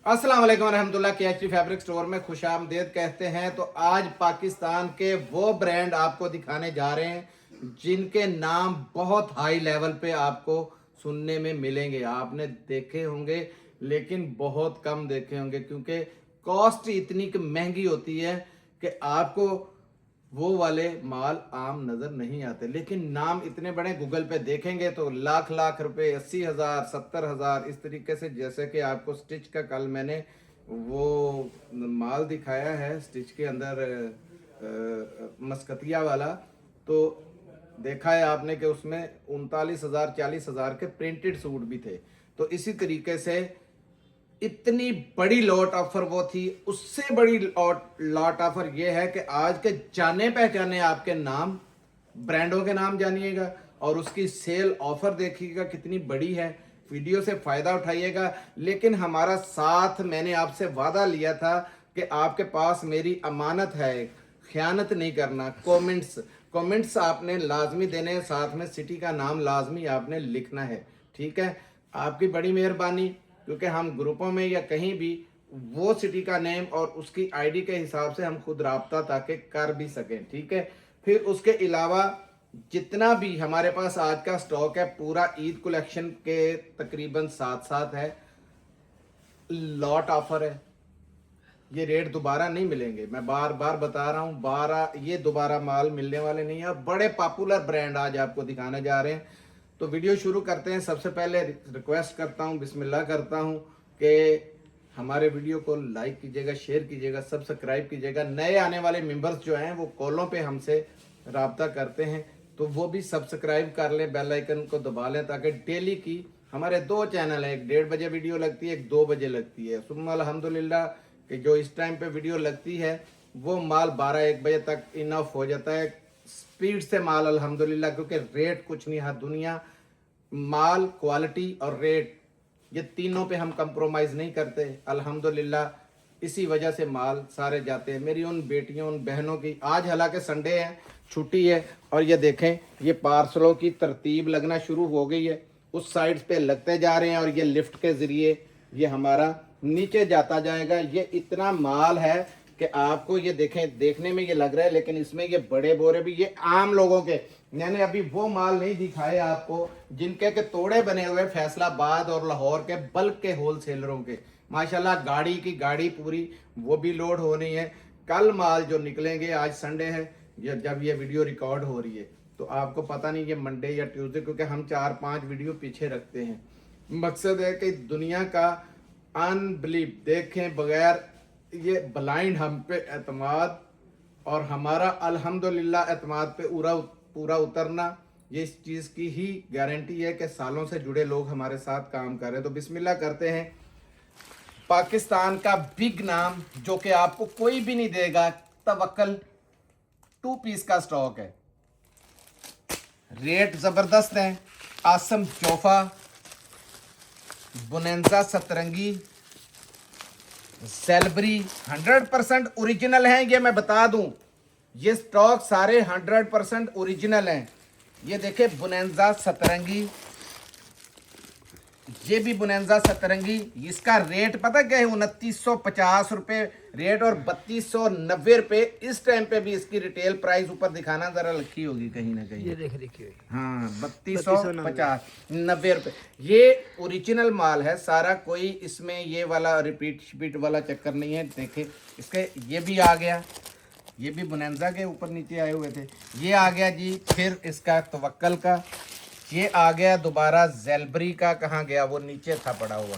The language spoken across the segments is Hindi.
अस्सलाम वालेकुम रहमतुल्लाह। KHT फैब्रिक स्टोर में खुशामदीद कहते हैं। तो आज पाकिस्तान के वो ब्रांड आपको दिखाने जा रहे हैं जिनके नाम बहुत हाई लेवल पे आपको सुनने में मिलेंगे। आपने देखे होंगे लेकिन बहुत कम देखे होंगे, क्योंकि कॉस्ट इतनी महंगी होती है कि आपको वो वाले माल आम नजर नहीं आते। लेकिन नाम इतने बड़े, गूगल पे देखेंगे तो लाख लाख रुपए, 80,000, 70,000 इस तरीके से। जैसे कि आपको स्टिच का कल मैंने वो माल दिखाया है, स्टिच के अंदर मस्कतिया वाला, तो देखा है आपने कि उसमें 39,000, 40,000 के प्रिंटेड सूट भी थे। तो इसी तरीके से इतनी बड़ी लॉट ऑफर वो थी। उससे बड़ी लॉट ऑफर ये है कि आज के जाने पहचाने आपके नाम, ब्रांडों के नाम जानिएगा और उसकी सेल ऑफर देखिएगा कितनी बड़ी है। वीडियो से फायदा उठाइएगा। लेकिन हमारा साथ, मैंने आपसे वादा लिया था कि आपके पास मेरी अमानत है, खयानत नहीं करना। कमेंट्स आपने लाजमी देने हैं, साथ में सिटी का नाम लाजमी आपने लिखना है, ठीक है। आपकी बड़ी मेहरबानी, क्योंकि हम ग्रुपों में या कहीं भी वो सिटी का नेम और उसकी आईडी के हिसाब से हम खुद राब्ता ताकि कर भी सकें, ठीक है। फिर उसके अलावा जितना भी हमारे पास आज का स्टॉक है पूरा ईद कलेक्शन के तकरीबन साथ साथ है। लॉट ऑफर है, ये रेट दोबारा नहीं मिलेंगे। मैं बार बार बता रहा हूँ, ये दोबारा माल मिलने वाले नहीं है। और बड़े पॉपुलर ब्रांड आज आपको दिखाने जा रहे हैं। तो वीडियो शुरू करते हैं। सबसे पहले रिक्वेस्ट करता हूँ, बिस्मिल्लाह करता हूँ कि हमारे वीडियो को लाइक कीजिएगा, शेयर कीजिएगा, सब्सक्राइब कीजिएगा। नए आने वाले मेंबर्स जो हैं वो कॉलों पे हमसे रब्ता करते हैं, तो वो भी सब्सक्राइब कर लें, बेल आइकन को दबा लें, ताकि डेली की हमारे दो चैनल हैं, एक 1:30 बजे वीडियो लगती है, एक 2 बजे लगती है। सुम्मा अल्हम्दुलिल्लाह कि जो इस टाइम पे वीडियो लगती है वो माल 12-1 बजे तक इनफ हो जाता है। स्पीड से माल अल्हम्दुलिल्लाह, क्योंकि रेट कुछ नहीं है दुनिया, माल, क्वालिटी और रेट, ये तीनों पे हम कंप्रोमाइज़ नहीं करते अल्हम्दुलिल्लाह। इसी वजह से माल सारे जाते हैं। मेरी उन बेटियों, उन बहनों की, आज हालांकि संडे है, छुट्टी है, और ये देखें ये पार्सलों की तरतीब लगना शुरू हो गई है। उस साइड पे लगते जा रहे हैं और ये लिफ्ट के ज़रिए ये हमारा नीचे जाता जाएगा। ये इतना माल है कि आपको ये देखें, देखने में ये लग रहा है लेकिन इसमें ये बड़े बोरे भी, ये आम लोगों के, मैंने अभी वो माल नहीं दिखाए आपको जिनके के तोड़े बने हुए फैसलाबाद और लाहौर के बल्क के होलसेलरों के। माशाल्लाह गाड़ी की गाड़ी पूरी वो भी लोड होनी है। कल माल जो निकलेंगे, आज संडे है, ये जब ये वीडियो रिकॉर्ड हो रही है तो आपको पता नहीं ये मंडे या ट्यूसडे, क्योंकि हम 4-5 वीडियो पीछे रखते हैं। मकसद है कि दुनिया का अनबिलीव देखें बगैर, ये ब्लाइंड हम पे एतमाद और हमारा अल्हम्दुलिल्लाह एतमाद पे पूरा उतरना, ये इस चीज़ की ही गारंटी है कि सालों से जुड़े लोग हमारे साथ काम कर रहे हैं। तो बिस्मिल्लाह करते हैं। पाकिस्तान का बिग नाम जो कि आपको कोई भी नहीं देगा, तवक्कल 2 पीस का स्टॉक है। रेट ज़बरदस्त है। आसम चोफा, बुनेंजा सतरंगी, सेलबरी 100% ओरिजिनल हैं। ये मैं बता दूं, ये स्टॉक सारे 100% ओरिजिनल हैं। ये देखे बुनेंजा सतरंगी, ये भी बुनेंजा सतरंगी। इसका रेट पता क्या है? 2950 रुपये रेट और 3290 रुपये इस टाइम पे भी इसकी रिटेल प्राइस ऊपर दिखाना जरा लिखी होगी कहीं ना कहीं, ये देखिए। हाँ 3250-90 रुपये। ये ओरिजिनल माल है सारा, कोई इसमें ये वाला रिपीट वाला चक्कर नहीं है। देखे इसके, ये भी आ गया, ये भी बुनेंजा के ऊपर नीचे आए हुए थे। ये आ गया जी, फिर इसका तवक्कल का, ये आ गया दोबारा जेलबरी का, कहाँ गया वो, नीचे था पड़ा हुआ,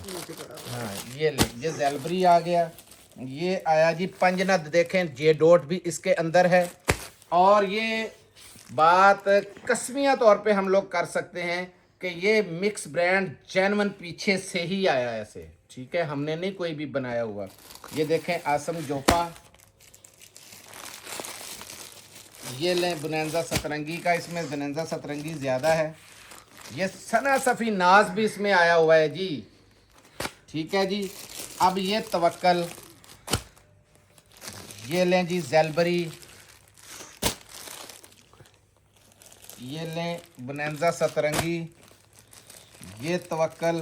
हाँ ये जेलबरी आ गया। ये आया जी पंजनद, देखें जे डॉट भी इसके अंदर है। और ये बात कस्मिया तौर पे हम लोग कर सकते हैं कि ये मिक्स ब्रांड जेन्युइन पीछे से ही आया है ऐसे, ठीक है, हमने नहीं कोई भी बनाया हुआ। ये देखें आसम जोफा, ये लें बुनेंजा सतरंगी का, इसमें बुनेंजा सतरंगी ज़्यादा है। ये सना सफ़ी नाज भी इसमें आया हुआ है जी, ठीक है जी। अब ये तवक्कल, ये लें जी जेलबरी, ये लें बुनेंजा सतरंगी, ये तवक्कल।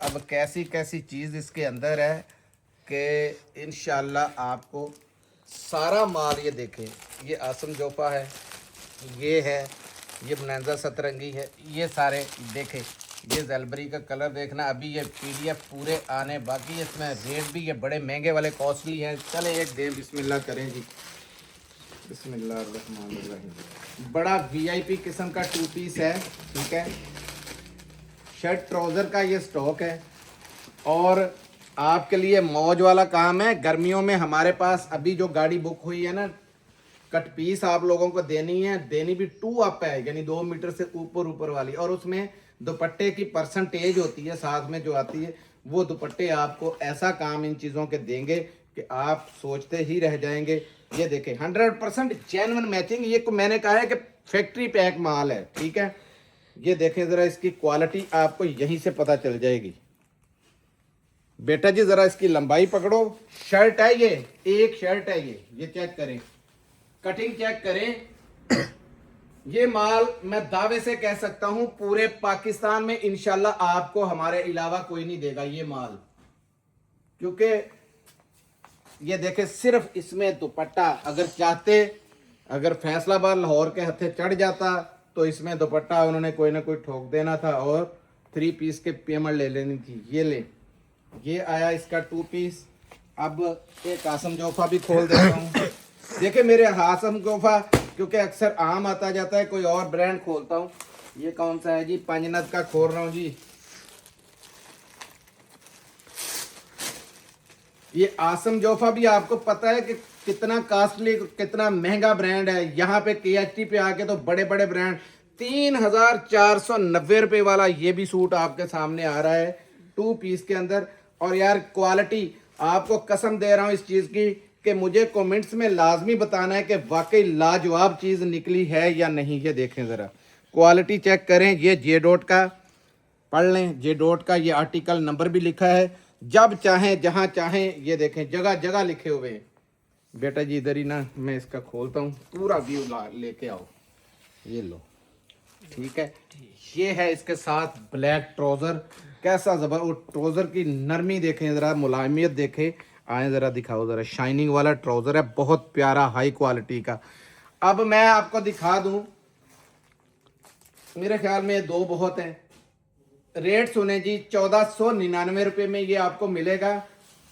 अब कैसी कैसी चीज़ इसके अंदर है, कि इंशाल्लाह आपको सारा माल, ये देखें, ये आसम जोफा है, ये है, ये बनाजा सतरंगी है, ये सारे देखें, ये जलबरी का कलर देखना। अभी ये PDF पूरे आने बाकी, इसमें रेट भी ये बड़े महंगे वाले कॉस्टली हैं। चले एक दे बिस्मिल्लाह करें जी, बिस्मिल्लाहिर्रहमानिर्रहीम। बड़ा VIP किस्म का 2 पीस है, ठीक है। शर्ट ट्राउज़र का ये स्टॉक है और आपके लिए मौज वाला काम है। गर्मियों में हमारे पास अभी जो गाड़ी बुक हुई है ना, कट पीस आप लोगों को देनी है, देनी भी 2 अप है, यानी 2 मीटर से ऊपर वाली, और उसमें दुपट्टे की परसेंटेज होती है साथ में जो आती है, वो दुपट्टे आपको ऐसा काम इन चीज़ों के देंगे कि आप सोचते ही रह जाएंगे। ये देखें 100% जेन्युइन मैचिंग, ये मैंने कहा है कि फैक्ट्री पैक माल है, ठीक है। ये देखें ज़रा, इसकी क्वालिटी आपको यहीं से पता चल जाएगी। बेटा जी ज़रा इसकी लंबाई पकड़ो, शर्ट है ये, एक शर्ट है ये चेक करें, कटिंग चेक करें। ये माल मैं दावे से कह सकता हूं पूरे पाकिस्तान में इंशाल्लाह आपको हमारे अलावा कोई नहीं देगा ये माल, क्योंकि ये देखें सिर्फ इसमें दुपट्टा, अगर चाहते, अगर फैसलाबाद लाहौर के हथे चढ़ जाता तो इसमें दुपट्टा उन्होंने कोई ना कोई ठोक देना था और 3 पीस के पेमेंट ले लेनी थी। ये ले, ये आया इसका 2 पीस। अब एक आसम जोफा भी खोल देता हूँ। देखिए मेरे आसम जोफा क्योंकि अक्सर आम आता जाता है, कोई और ब्रांड खोलता हूँ। ये कौन सा है जी, पंजनत का खोल रहा हूँ जी। ये आसम जोफा भी आपको पता है कि कितना कॉस्टली, कितना महंगा ब्रांड है। यहाँ पे KHT पे आके तो बड़े बड़े ब्रांड 3490 रुपये वाला ये भी सूट आपके सामने आ रहा है 2 पीस के अंदर। और यार क्वालिटी आपको कसम दे रहा हूँ इस चीज़ की कि मुझे कमेंट्स में लाजमी बताना है कि वाकई लाजवाब चीज़ निकली है या नहीं। ये देखें ज़रा, क्वालिटी चेक करें। ये जे डॉट का पढ़ लें, जे डॉट का ये आर्टिकल नंबर भी लिखा है, जब चाहें जहां चाहें। ये देखें जगह जगह लिखे हुए हैं। बेटा जी इधर ही ना, मैं इसका खोलता हूँ, पूरा व्यू लेके आओ। ये लो, ठीक है। ये है इसके साथ ब्लैक ट्राउजर, कैसा जबर, ट्राउजर की नरमी देखें ज़रा, मुलायमियत देखें। आए ज़रा दिखाओ ज़रा, शाइनिंग वाला ट्राउजर है, बहुत प्यारा हाई क्वालिटी का। अब मैं आपको दिखा दूं, मेरे ख्याल में ये 2 बहुत है। रेट सुने जी, 1499 रुपये में ये आपको मिलेगा।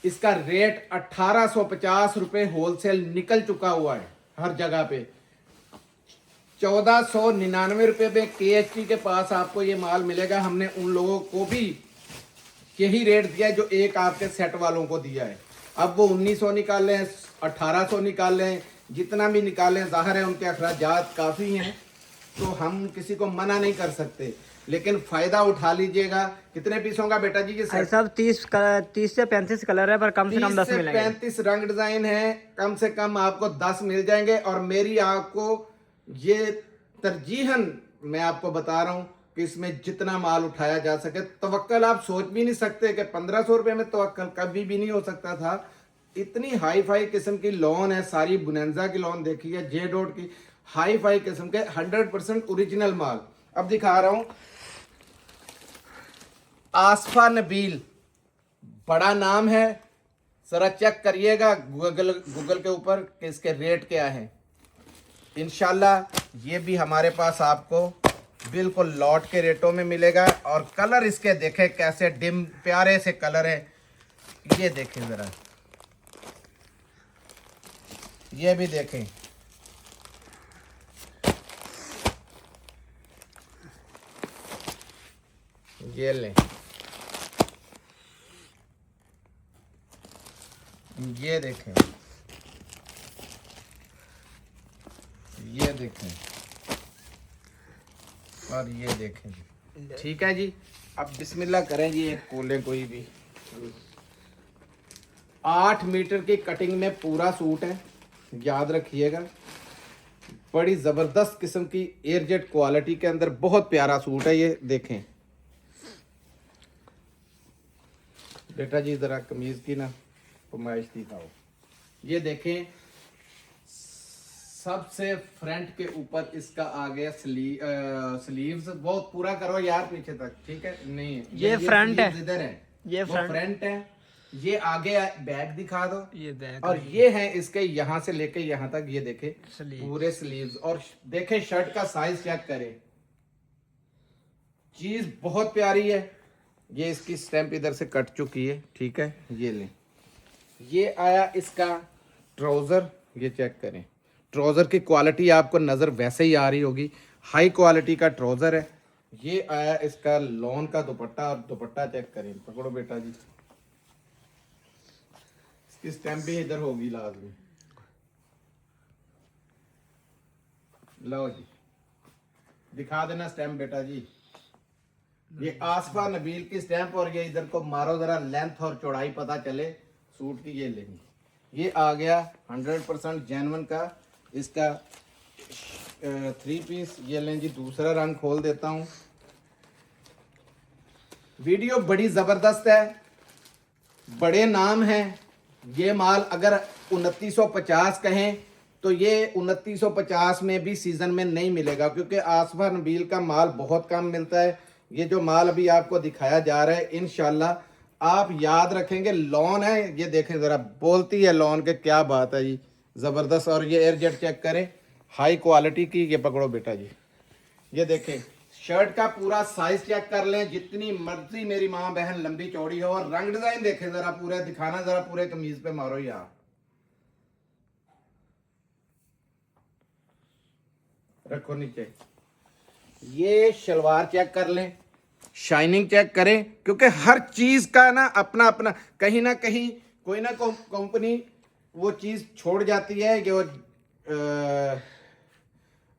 इसका रेट 1850 रुपये होलसेल निकल चुका हुआ है हर जगह पे। 1499 रुपये में KHT के पास आपको ये माल मिलेगा। हमने उन लोगों को भी यही रेट दिया है जो एक आपके सेट वालों को दिया है। अब वो 1900 निकाल लें, 1800 निकाल लें, जितना भी निकालें, जाहिर है उनके अखराजात काफ़ी हैं, तो हम किसी को मना नहीं कर सकते, लेकिन फ़ायदा उठा लीजिएगा। कितने पीसों का बेटा जी ये सेट? सब 30 से 35 कलर है, पर कम से कम 10 मिलेंगे। 35 रंग डिज़ाइन है, कम से कम आपको 10 मिल जाएंगे। और मेरी आपको ये तरजीहन मैं आपको बता रहा हूँ कि इसमें जितना माल उठाया जा सके। तवक्कल आप सोच भी नहीं सकते कि 1500 रुपये में तवक्कल कभी भी नहीं हो सकता था। इतनी हाई फाई किस्म की लॉन है, सारी बुनेंजा की लॉन देखी है, जे डॉट की हाई फाई किस्म के 100% ओरिजिनल माल। अब दिखा रहा हूं आसफा नबील, बड़ा नाम है, जरा चेक करिएगा गूगल के ऊपर कि इसके रेट क्या है। इंशाल्लाह ये भी हमारे पास आपको बिल्कुल लॉट के रेटों में मिलेगा। और कलर इसके देखें कैसे डिम प्यारे से कलर है। ये देखें ज़रा, ये भी देखें, ये लें, ये देखें, ये देखें, और ये देखें। ठीक है जी, अब बिस्मिल्लाह करें जी, एक खोलें कोई भी। 8 मीटर की कटिंग में पूरा सूट है, याद रखिएगा। बड़ी ज़बरदस्त किस्म की एयरजेट क्वालिटी के अंदर बहुत प्यारा सूट है। ये देखें बेटा जी, ज़रा कमीज़ की ना फरमाइश दिखाओ। ये देखें, सबसे फ्रंट के ऊपर इसका आ गया स्लीव्स। बहुत पूरा करो यार पीछे तक, ठीक है। नहीं, ये फ्रंट है, इधर है, ये फ्रंट है। ये आगे बैग दिखा दो, ये बैग और ये है इसके यहाँ से लेके यहाँ तक, ये देखे स्लीव। पूरे स्लीव्स, और देखे शर्ट का साइज चेक करें, चीज बहुत प्यारी है। ये इसकी स्टैंप इधर से कट चुकी है, ठीक है। ये ले, ये आया इसका ट्राउजर, ये चेक करें, ट्राउजर की क्वालिटी आपको नजर वैसे ही आ रही होगी, हाई क्वालिटी का ट्राउजर है। ये आया इसका लॉन का दुपट्टा, और दुपट्टा चेक करें, पकड़ो बेटा जी, इसकी स्टैंप भी इधर होगी लाजमी। लो जी, दिखा देना स्टैंप बेटा जी, ये आसफा नबील की स्टैंप, और ये इधर को मारो जरा, लेंथ और चौड़ाई पता चले सूट की। ये लेंगे, ये आ गया 100% जेन्युइन का इसका 3 पीस। ये लें जी, दूसरा रंग खोल देता हूँ। वीडियो बड़ी जबरदस्त है, बड़े नाम हैं। ये माल अगर 2950 कहें तो ये 2950 में भी सीजन में नहीं मिलेगा, क्योंकि आसफा नबील का माल बहुत कम मिलता है। ये जो माल अभी आपको दिखाया जा रहा है, इंशाल्लाह आप याद रखेंगे। लॉन है, ये देखें जरा, बोलती है लॉन के, क्या बात है जी, जबरदस्त। और ये एयरजेट चेक करें, हाई क्वालिटी की। ये पकड़ो बेटा जी, ये देखें, शर्ट का पूरा साइज चेक कर लें, जितनी मर्जी मेरी माँ बहन लंबी चौड़ी हो। और रंग डिजाइन देखें जरा, पूरे दिखाना जरा, पूरे कमीज पे मारो यार, रखो नीचे। ये शलवार चेक कर लें, शाइनिंग चेक करें, क्योंकि हर चीज का ना अपना अपना, कहीं ना कहीं कोई ना कंपनी वो चीज छोड़ जाती है, जो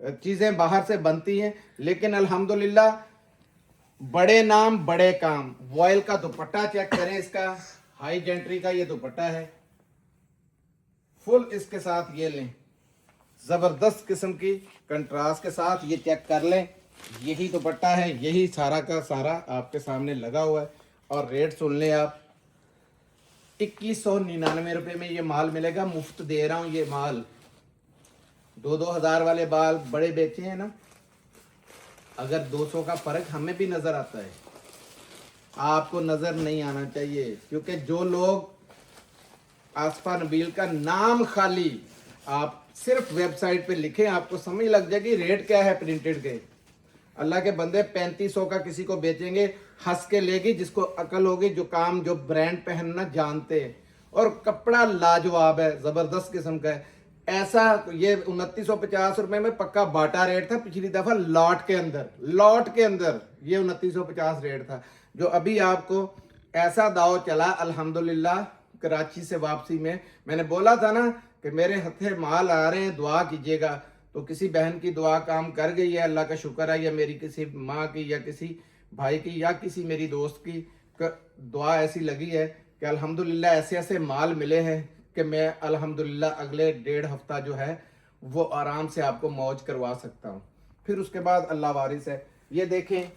चीजें बाहर से बनती हैं। लेकिन अल्हम्दुलिल्लाह बड़े नाम बड़े काम। वॉयल का दुपट्टा चेक करें, इसका हाई जेंट्री का ये दुपट्टा है, फुल इसके साथ ये लें, जबरदस्त किस्म की कंट्रास्ट के साथ। ये चेक कर लें, यही दुपट्टा है, यही सारा का सारा आपके सामने लगा हुआ है। और रेट सुन लें आप, 2199 रुपये में ये माल मिलेगा, मुफ्त दे रहा हूँ ये माल। 2-2 हज़ार वाले बाल बड़े बेचे हैं ना, अगर 200 का फर्क हमें भी नजर आता है, आपको नजर नहीं आना चाहिए। क्योंकि जो लोग आसफा नबील का नाम खाली आप सिर्फ वेबसाइट पे लिखें, आपको समझ लग जाएगी रेट क्या है प्रिंटेड के। अल्लाह के बंदे 3500 का किसी को बेचेंगे, हंस के लेगी, जिसको अकल होगी, जो काम जो ब्रांड पहनना जानते हैं। और कपड़ा लाजवाब है, जबरदस्त किस्म का है। ऐसा ये 2950 रुपए में पक्का बाटा रेट था पिछली दफा, लॉट के अंदर ये 2950 रेट था। जो अभी आपको ऐसा दाव चला अल्हम्दुलिल्लाह, कराची से वापसी में मैंने बोला था ना कि मेरे हथे माल आ रहे हैं, दुआ कीजिएगा। तो किसी बहन की दुआ काम कर गई है, अल्लाह का शुक्र है, या मेरी किसी माँ की या किसी भाई की या किसी मेरी दोस्त की दुआ ऐसी लगी है कि अल्हम्दुलिल्लाह ऐसे ऐसे माल मिले हैं कि मैं अल्हम्दुलिल्लाह अगले 1.5 हफ्ता जो है वो आराम से आपको मौज करवा सकता हूँ। फिर उसके बाद अल्लाह वारिस है। ये देखें,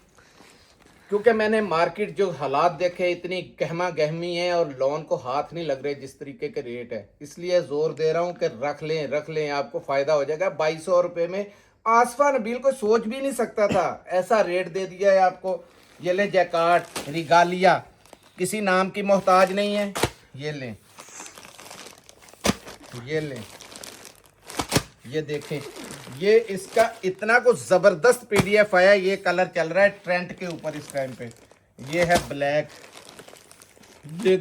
क्योंकि मैंने मार्केट जो हालात देखे, इतनी गहमा गहमी है और लोन को हाथ नहीं लग रहे जिस तरीके के रेट है, इसलिए जोर दे रहा हूं कि रख लें, आपको फायदा हो जाएगा। 2200 रुपये में आसफा नबील को सोच भी नहीं सकता था, ऐसा रेट दे दिया है आपको। ये लें, जैकार्ड रिगालिया, किसी नाम की मोहताज नहीं है। ये लें, ये देखें, ये इसका इतना को जबरदस्त पीडीएफ आया। ये कलर चल रहा है ट्रेंड के ऊपर इस टाइम पे। ये है ब्लैक, ये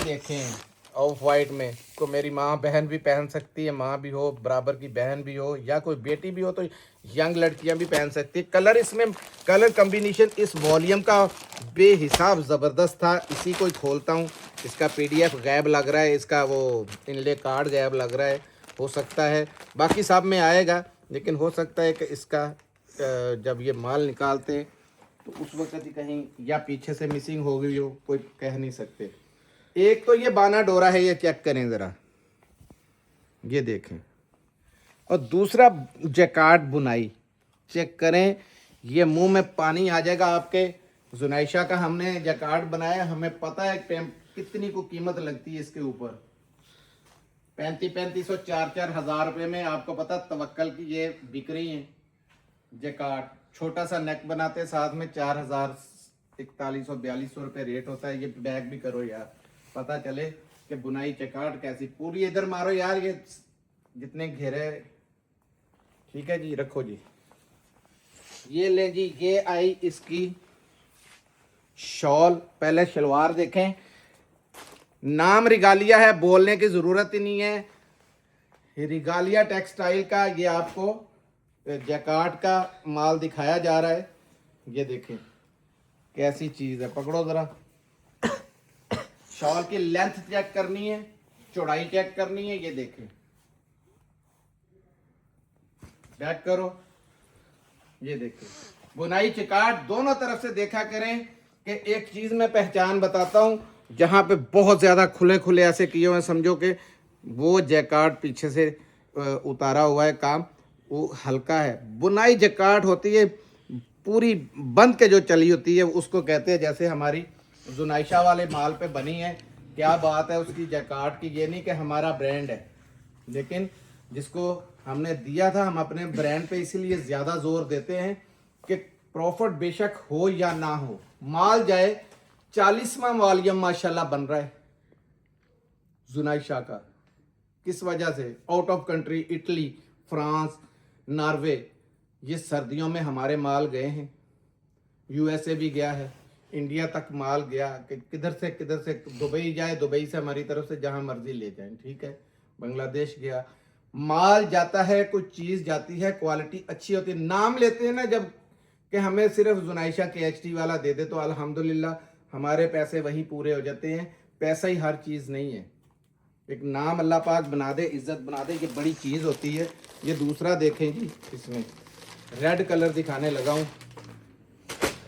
देखें, ऑफ वाइट में को मेरी माँ बहन भी पहन सकती है, माँ भी हो, बराबर की बहन भी हो, या कोई बेटी भी हो तो यंग लड़कियां भी पहन सकती है। कलर इसमें, कलर कम्बिनेशन इस वॉल्यूम का बेहिसाब ज़बरदस्त था। इसी को ही खोलता हूँ, इसका पीडीएफ गायब लग रहा है, इसका वो इनले कार्ड गायब लग रहा है। हो सकता है बाकी सब में आएगा, लेकिन हो सकता है कि इसका जब ये माल निकालते हैं तो उस वक्त ही कहीं या पीछे से मिसिंग हो गई हो, कोई कह नहीं सकते। एक तो ये बाना डोरा है, ये चेक करें ज़रा, ये देखें। और दूसरा जैकार्ड बुनाई चेक करें, ये मुंह में पानी आ जाएगा आपके। जुनैशा का हमने जैकार्ड बनाया, हमें पता है कितनी को कीमत लगती है इसके ऊपर। 3500 4-4 हज़ार रुपये में आपको पता तवक्कल की ये बिक रही है जैकार्ड। छोटा सा नेक बनाते, साथ में 4000 4100 4200 रुपये रेट होता है। ये बैग भी करो यार, पता चले कि बुनाई चकाट कैसी। पूरी इधर मारो यार, ये जितने घेरे। ठीक है जी, रखो जी। ये ले जी, ये आई इसकी शॉल। पहले शलवार देखें, नाम रिगालिया है, बोलने की जरूरत ही नहीं है। रिगालिया टेक्सटाइल का ये आपको जैकार्ड का माल दिखाया जा रहा है। ये देखें कैसी चीज है, पकड़ो जरा। शॉल की लेंथ चेक करनी है, चौड़ाई चेक करनी है। ये देखें, बैक करो। ये देखें, बुनाई चिकाट दोनों तरफ से देखा करें। कि एक चीज मैं पहचान बताता हूं, जहां पे बहुत ज्यादा खुले खुले ऐसे किए हुए, समझो कि वो जैकार्ड पीछे से उतारा हुआ है काम, वो हल्का है। बुनाई जैकार्ड होती है पूरी बंद के जो चली होती है, उसको कहते हैं। जैसे हमारी जुनाइशा वाले माल पे बनी है, क्या बात है उसकी जैकार्ड की। ये नहीं कि हमारा ब्रांड है, लेकिन जिसको हमने दिया था, हम अपने ब्रांड पे इसीलिए ज्यादा जोर देते हैं कि प्रॉफिट बेशक हो या ना हो, माल जाए। 40वां वॉल्यूम माशाल्लाह बन रहा है जुनाइशा का। किस वजह से? Out of country, Italy, France, Norway, ये सर्दियों में हमारे माल गए हैं। यूएसए भी गया है, इंडिया तक माल गया। कि किधर से दुबई जाए, दुबई से हमारी तरफ से जहां मर्जी ले जाएं। ठीक है, बांग्लादेश गया, माल जाता है, कुछ चीज जाती है, क्वालिटी अच्छी होती है। नाम लेते हैं ना जब, कि हमें सिर्फ जुनाइशा KHT वाला दे दे, तो अल्हम्दुलिल्लाह हमारे पैसे वहीं पूरे हो जाते हैं। पैसा ही हर चीज नहीं है, एक नाम अल्लाह पाक बना दे, इज्जत बना दे, ये बड़ी चीज होती है। ये दूसरा देखें जी, इसमें रेड कलर दिखाने लगा हूं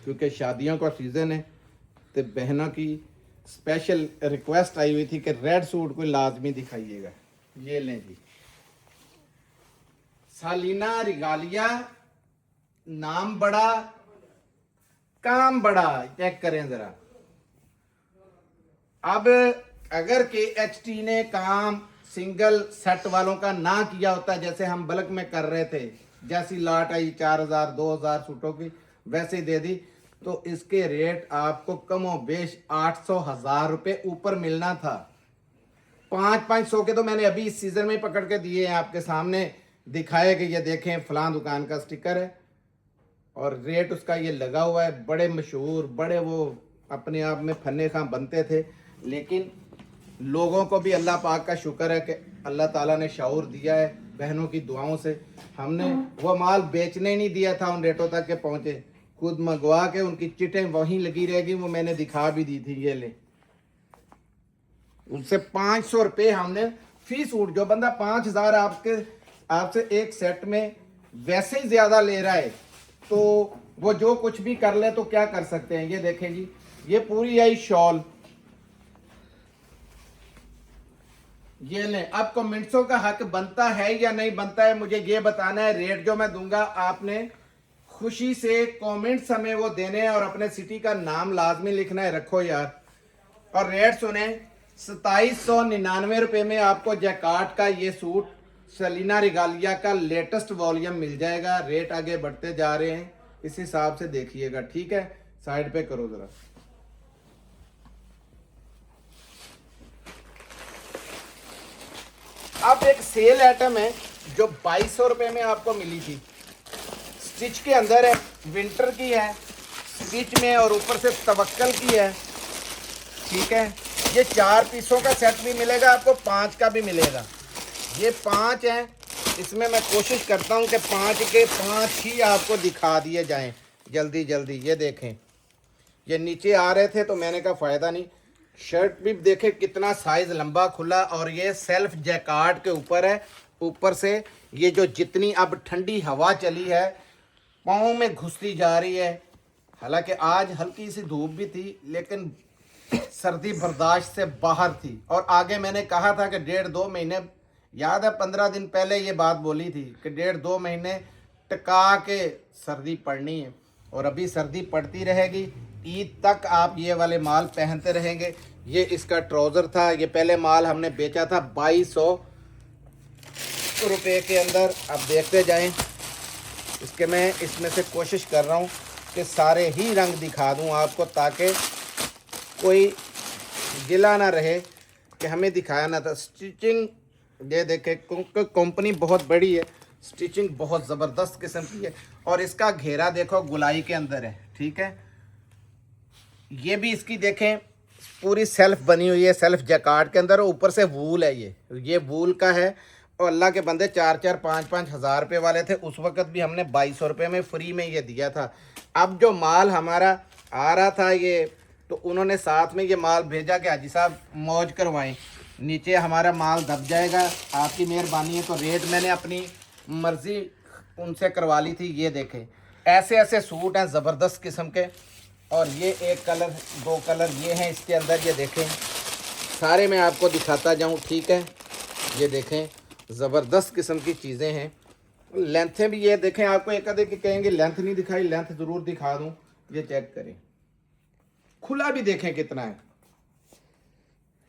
क्योंकि शादियों का सीजन है, तो बहनों की स्पेशल रिक्वेस्ट आई हुई थी कि रेड सूट कोई लाजमी दिखाइएगा। ये लें जी, सालिना रिगालिया, नाम बड़ा, काम बड़ा। चेक करें जरा। अब अगर KHT ने काम सिंगल सेट वालों का ना किया होता, जैसे हम बल्क में कर रहे थे, जैसी लाट आई 4000 2000 सूटों की वैसे ही दे दी, तो इसके रेट आपको कमो बेश 800 1000 रुपये ऊपर मिलना था। 500 के तो मैंने अभी इस सीजन में पकड़ के दिए हैं, आपके सामने दिखाए कि ये देखें फलां दुकान का स्टिकर है और रेट उसका ये लगा हुआ है। बड़े मशहूर, बड़े वो अपने आप में फन्ने खां बनते थे, लेकिन लोगों को भी अल्लाह पाक का शुक्र है कि अल्लाह ताला ने शऊर दिया है। बहनों की दुआओं से हमने वो माल बेचने ही नहीं दिया था, उन रेटों तक के पहुंचे। खुद मंगवा के उनकी चिटें वहीं लगी रहेगी, वो मैंने दिखा भी दी थी। ये ले, उससे 500 रुपये हमने फी सूट। जो बंदा 5000 आपसे एक सेट में वैसे ही ज्यादा ले रहा है, तो वो जो कुछ भी कर ले तो क्या कर सकते हैं। ये देखें जी, ये पूरी आई शॉल। ये ले, अब कमेंट्सों का हक बनता है या नहीं बनता है, मुझे ये बताना है। रेट जो मैं दूंगा, आपने खुशी से कमेंट्स हमें वो देने हैं और अपने सिटी का नाम लाजमी लिखना है। रखो यार, और रेट सुने, 2799 रुपये में आपको जैकार्ड का ये सूट सालिना रिगालिया का लेटेस्ट वॉल्यूम मिल जाएगा। रेट आगे बढ़ते जा रहे हैं, इस हिसाब से देखिएगा। ठीक है, साइड पे करो जरा। अब एक सेल आइटम है जो 2200 रुपये में आपको मिली थी। स्टिच के अंदर है, विंटर की है, स्टिच में, और ऊपर से तवक्कल की है। ठीक है, ये 4 पीसों का सेट भी मिलेगा आपको, 5 का भी मिलेगा। ये 5 हैं, इसमें मैं कोशिश करता हूं कि 5 के 5 ही आपको दिखा दिए जाएं जल्दी जल्दी। ये देखें, ये नीचे आ रहे थे तो मैंने कहा फ़ायदा नहीं। शर्ट भी देखें कितना साइज लंबा खुला, और ये सेल्फ जैकार्ड के ऊपर है। ऊपर से ये जो जितनी अब ठंडी हवा चली है, पाँव में घुसती जा रही है। हालांकि आज हल्की सी धूप भी थी, लेकिन सर्दी बर्दाश्त से बाहर थी। और आगे मैंने कहा था कि 1.5-2 महीने, याद है 15 दिन पहले ये बात बोली थी कि 1.5-2 महीने टिका के सर्दी पड़नी है, और अभी सर्दी पड़ती रहेगी। ईद तक आप ये वाले माल पहनते रहेंगे। ये इसका ट्राउज़र था, ये पहले माल हमने बेचा था 2200 रुपये के अंदर। अब देखते जाएं इसके मैं इसमें से कोशिश कर रहा हूँ कि सारे ही रंग दिखा दूँ आपको, ताकि कोई गिला ना रहे कि हमें दिखाया ना था। स्टिचिंग ये देखें, कंपनी बहुत बड़ी है, स्टिचिंग बहुत ज़बरदस्त किस्म की है। और इसका घेरा देखो गुलाई के अंदर है, ठीक है। ये भी इसकी देखें पूरी सेल्फ बनी हुई है, सेल्फ जैकार्ड के अंदर, ऊपर से वूल है, ये वूल का है। और अल्लाह के बंदे 4-4 5-5 हज़ार रुपये वाले थे उस वक़्त भी, हमने 2200 रुपये में फ्री में ये दिया था। अब जो माल हमारा आ रहा था ये, तो उन्होंने साथ में ये माल भेजा कि हाजी साहब मौज करवाएं, नीचे हमारा माल दब जाएगा, आपकी मेहरबानी है। तो रेट मैंने अपनी मर्ज़ी उनसे करवा ली थी। ये देखें ऐसे ऐसे सूट हैं ज़बरदस्त किस्म के। और ये एक कलर, दो कलर ये हैं इसके अंदर, ये देखें सारे मैं आपको दिखाता जाऊं, ठीक है। ये देखें ज़बरदस्त किस्म की चीज़ें हैं। लेंथें भी ये देखें, आपको एक आधे के कहेंगे लेंथ नहीं दिखाई, लेंथ ज़रूर दिखा दूं। ये चेक करें, खुला भी देखें कितना है,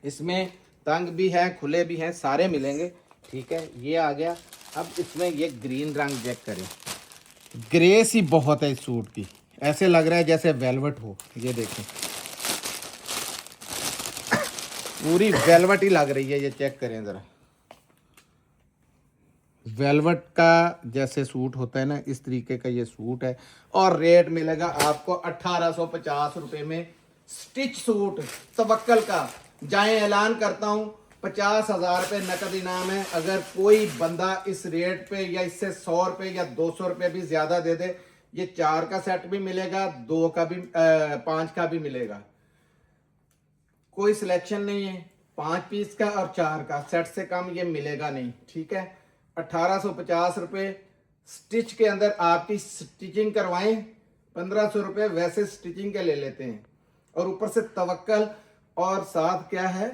इसमें तंग भी है, खुले भी हैं, सारे मिलेंगे, ठीक है। ये आ गया। अब इसमें ये ग्रीन रंग चेक करें, ग्रेस ही बहुत है इस सूट की, ऐसे लग रहा है जैसे वेलवेट हो। ये देखें पूरी वेलवेट ही लग रही है, ये चेक करें ज़रा, वेलवेट का जैसे सूट होता है ना, इस तरीके का ये सूट है। और रेट मिलेगा आपको 1850 रुपये में स्टिच सूट तवक्कल का। जाएं, ऐलान करता हूँ 50,000 रुपये नकद इनाम है। अगर कोई बंदा इस रेट पे या इससे 100 रुपये या 200 रुपये भी ज़्यादा दे दे, ये 4 का सेट भी मिलेगा, 2 का भी 5 का भी मिलेगा, कोई सिलेक्शन नहीं है। 5 पीस का और 4 का, सेट से कम ये मिलेगा नहीं, ठीक है। 1850 रुपये स्टिच के अंदर, आपकी स्टिचिंग करवाएं 1500 रुपये वैसे स्टिचिंग के ले लेते हैं। और ऊपर से तवक्कल, और साथ क्या है,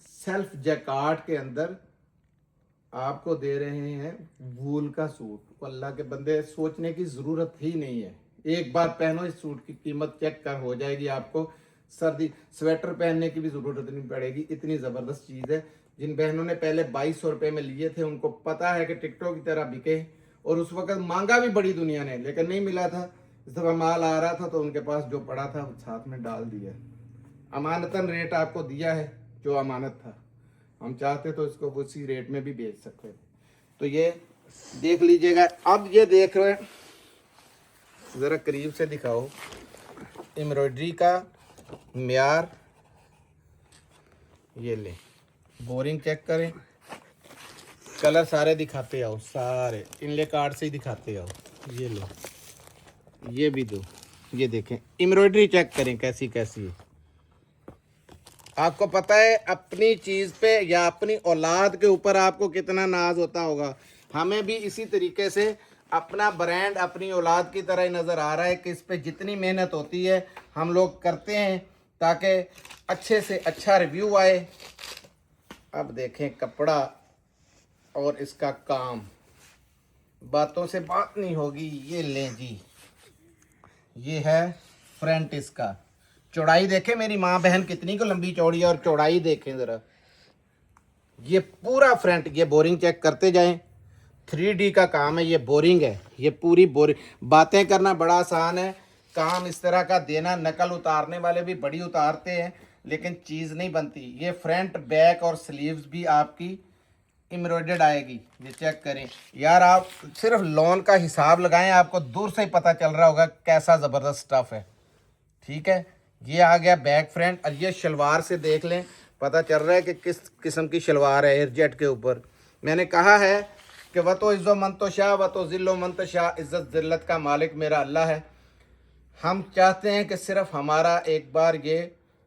सेल्फ जैकार्ड के अंदर आपको दे रहे हैं वूल का सूट। अल्लाह के बंदे सोचने की ज़रूरत ही नहीं है, एक बार पहनो इस सूट की कीमत चेक कर हो जाएगी आपको। सर्दी स्वेटर पहनने की भी ज़रूरत नहीं पड़ेगी, इतनी ज़बरदस्त चीज़ है। जिन बहनों ने पहले 2200 रुपये में लिए थे उनको पता है कि टिकटॉक की तरह बिके, और उस वक्त मांगा भी बड़ी दुनिया ने, लेकिन नहीं मिला था। इस दफ़ा माल आ रहा था तो उनके पास जो पड़ा था साथ में डाल दिया। अमानतन रेट आपको दिया है जो अमानत था, हम चाहते तो इसको उसी रेट में भी बेच सकते थे। तो ये देख लीजिएगा। अब ये देख रहे हैं, ज़रा करीब से दिखाओ एम्ब्रॉयडरी का म्यार। ये ले, बोरिंग चेक करें, कलर सारे दिखाते आओ, सारे इनले कार्ड से ही दिखाते आओ। ये लो, ये भी दो, ये देखें एम्ब्रॉयडरी चेक करें कैसी कैसी है। आपको पता है अपनी चीज़ पे या अपनी औलाद के ऊपर आपको कितना नाज होता होगा, हमें भी इसी तरीके से अपना ब्रांड अपनी औलाद की तरह ही नज़र आ रहा है कि इस पे जितनी मेहनत होती है हम लोग करते हैं ताकि अच्छे से अच्छा रिव्यू आए। अब देखें कपड़ा और इसका काम, बातों से बात नहीं होगी। ये लें जी, ये है फ्रंट, इसका चौड़ाई देखें मेरी माँ बहन कितनी को लंबी चौड़ी है, और चौड़ाई देखें ज़रा, ये पूरा फ्रंट। ये बोरिंग चेक करते जाएं, 3D का काम है, ये बोरिंग है, ये पूरी बोरिंग। बातें करना बड़ा आसान है, काम इस तरह का देना, नकल उतारने वाले भी बड़ी उतारते हैं लेकिन चीज़ नहीं बनती। ये फ्रंट बैक और स्लीव्स भी आपकी एम्ब्रॉयडर्ड आएगी। ये चेक करें यार, आप सिर्फ लॉन का हिसाब लगाएं, आपको दूर से ही पता चल रहा होगा कैसा ज़बरदस्त स्टफ़ है, ठीक है। ये आ गया बैक फ्रंट। और ये शलवार से देख लें, पता चल रहा है कि किस किस्म की शलवार है। एयरजेट के ऊपर मैंने कहा है कि वह तो इज़्ज़ो मन तो शाह, वह तो ज़िल्लो मन तो शाह, इज़्ज़त ज़िल्लत का मालिक मेरा अल्लाह है। हम चाहते हैं कि सिर्फ हमारा एक बार ये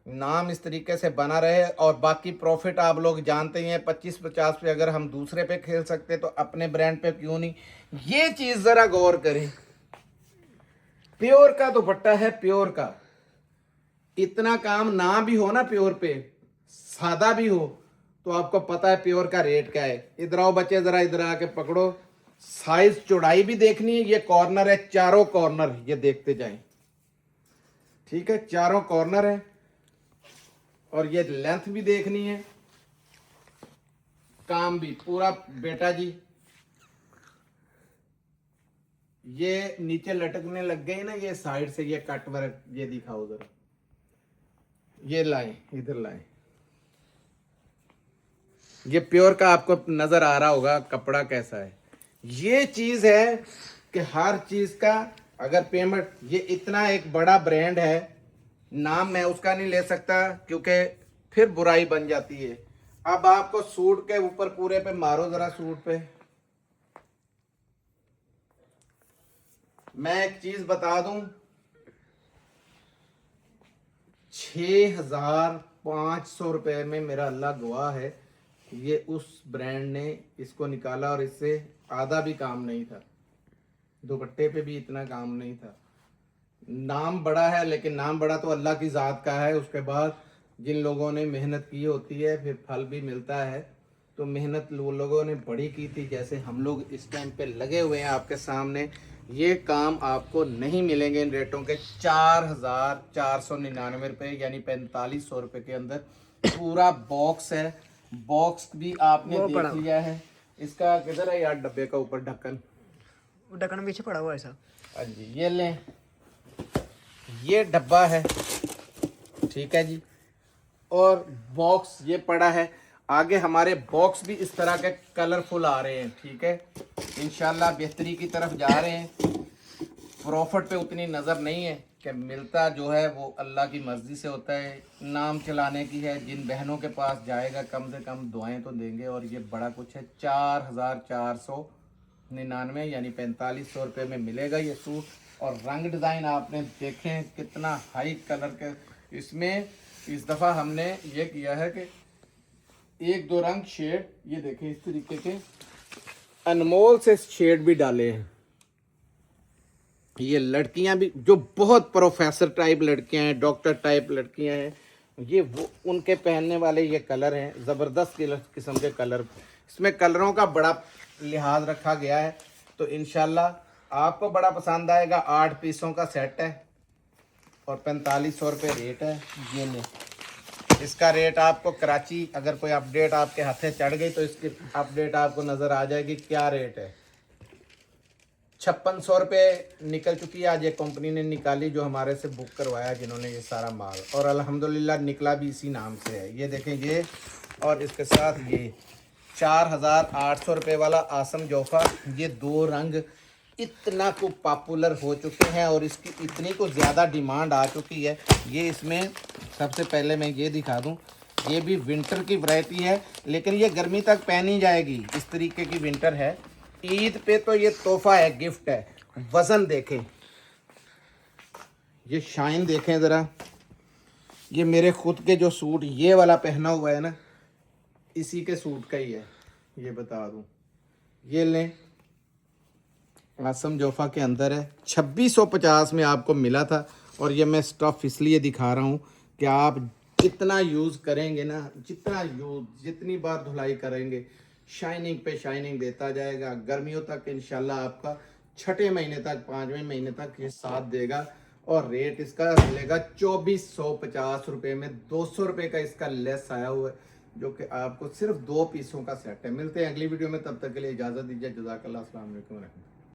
नाम इस तरीके से बना रहे, और बाकी प्रॉफिट आप लोग जानते ही हैं, 25-50 पे अगर हम दूसरे पे खेल सकते तो अपने ब्रांड पे क्यों नहीं। ये चीज़ ज़रा गौर करें, प्योर का दुपट्टा है, प्योर का। इतना काम ना भी हो ना प्योर पे, सादा भी हो, तो आपको पता है प्योर का रेट क्या है। इधर आओ बच्चे, ज़रा इधर आके पकड़ो, साइज चौड़ाई भी देखनी है। ये कॉर्नर है, चारों कॉर्नर ये देखते जाएं, ठीक है, चारों कॉर्नर है। और ये लेंथ भी देखनी है, काम भी पूरा बेटा जी ये नीचे लटकने लग गए ना, ये साइड से ये कट वर्क, ये दिखाओ जरा, ये लाए इधर लाए, ये प्योर का आपको नजर आ रहा होगा कपड़ा कैसा है। ये चीज है कि हर चीज का अगर पेमेंट, ये इतना एक बड़ा ब्रांड है, नाम मैं उसका नहीं ले सकता क्योंकि फिर बुराई बन जाती है। अब आपको सूट के ऊपर पूरे पे मारो जरा, सूट पे मैं एक चीज बता दूं, 6,500 रुपए में मेरा अल्लाह गवाह है, ये उस ब्रांड ने इसको निकाला और इससे आधा भी काम नहीं था, दुपट्टे पे भी इतना काम नहीं था। नाम बड़ा है, लेकिन नाम बड़ा तो अल्लाह की ज़ात का है, उसके बाद जिन लोगों ने मेहनत की होती है फिर फल भी मिलता है। तो मेहनत लोगों ने बड़ी की थी, जैसे हम लोग इस टाइम पे लगे हुए हैं आपके सामने। ये काम आपको नहीं मिलेंगे इन रेटों के। 4,499 रुपये यानी 4,500 रुपये के अंदर पूरा बॉक्स है। बॉक्स भी आपने देख लिया है। इसका किधर है यार डब्बे का ऊपर ढक्कन? ढक्कन पीछे पड़ा हुआ है साहब। हाँ जी, ये लें, ये डब्बा है, ठीक है जी, और बॉक्स ये पड़ा है। आगे हमारे बॉक्स भी इस तरह के कलरफुल आ रहे हैं, ठीक है, इंशाल्लाह बेहतरी की तरफ जा रहे हैं। प्रॉफिट पे उतनी नज़र नहीं है कि मिलता जो है वो अल्लाह की मर्ज़ी से होता है, नाम चलाने की है। जिन बहनों के पास जाएगा कम से कम दुआएं तो देंगे। और ये बड़ा कुछ है, 4,499 यानी 4,500 रुपये में मिलेगा ये सूट। और रंग डिज़ाइन आपने देखें कितना हाई कलर के इसमें। इस दफ़ा हमने ये किया है कि एक दो रंग शेड, ये देखें इस तरीके के अनमोल से शेड भी डाले हैं। ये लड़कियां भी जो बहुत प्रोफेसर टाइप लड़कियां हैं, डॉक्टर टाइप लड़कियां हैं, ये वो उनके पहनने वाले ये कलर हैं, ज़बरदस्त किस्म के कलर। इसमें कलरों का बड़ा लिहाज रखा गया है, तो इंशाल्लाह आपको बड़ा पसंद आएगा। 8 पीसों का सेट है और 4,500 रुपये रेट है। ये ले, इसका रेट आपको कराची अगर कोई अपडेट आपके हाथे चढ़ गई तो इसकी अपडेट आपको नज़र आ जाएगी क्या रेट है। 5600 रुपये निकल चुकी है। आज ये कंपनी ने निकाली जो हमारे से बुक करवाया जिन्होंने ये सारा माल, और अल्हम्दुलिल्लाह निकला भी इसी नाम से है। ये देखें ये, और इसके साथ ये 4,800 रुपये वाला आसम जोफा। ये दो रंग इतना को पॉपुलर हो चुके हैं और इसकी इतनी को ज़्यादा डिमांड आ चुकी है। ये इसमें सबसे पहले मैं ये दिखा दूं, ये भी विंटर की वैरायटी है, लेकिन ये गर्मी तक पहनी जाएगी, इस तरीके की विंटर है। ईद पे तो ये तोहफा है, गिफ्ट है। वज़न देखें, ये शाइन देखें ज़रा। ये मेरे खुद के जो सूट ये वाला पहना हुआ है ना, इसी के सूट का ही है, ये बता दूं। ये लें, आसम जोफा के अंदर है। 2650 में आपको मिला था। और ये मैं स्टफ़ इसलिए दिखा रहा हूँ कि आप जितना यूज़ करेंगे ना, जितनी बार धुलाई करेंगे, शाइनिंग पे शाइनिंग देता जाएगा। गर्मियों तक इंशाल्लाह आपका 6ठे महीने तक, 5वें महीने तक ये साथ देगा। और रेट इसका मिलेगा 2450 रुपये में। 200 रुपये का इसका लेस आया हुआ है, जो कि आपको सिर्फ 2 पीसों का सेट है। मिलते हैं अगली वीडियो में, तब तक के लिए इजाज़त दीजिए। जज़ाकल्लाह, अस्सलाम वालेकुम।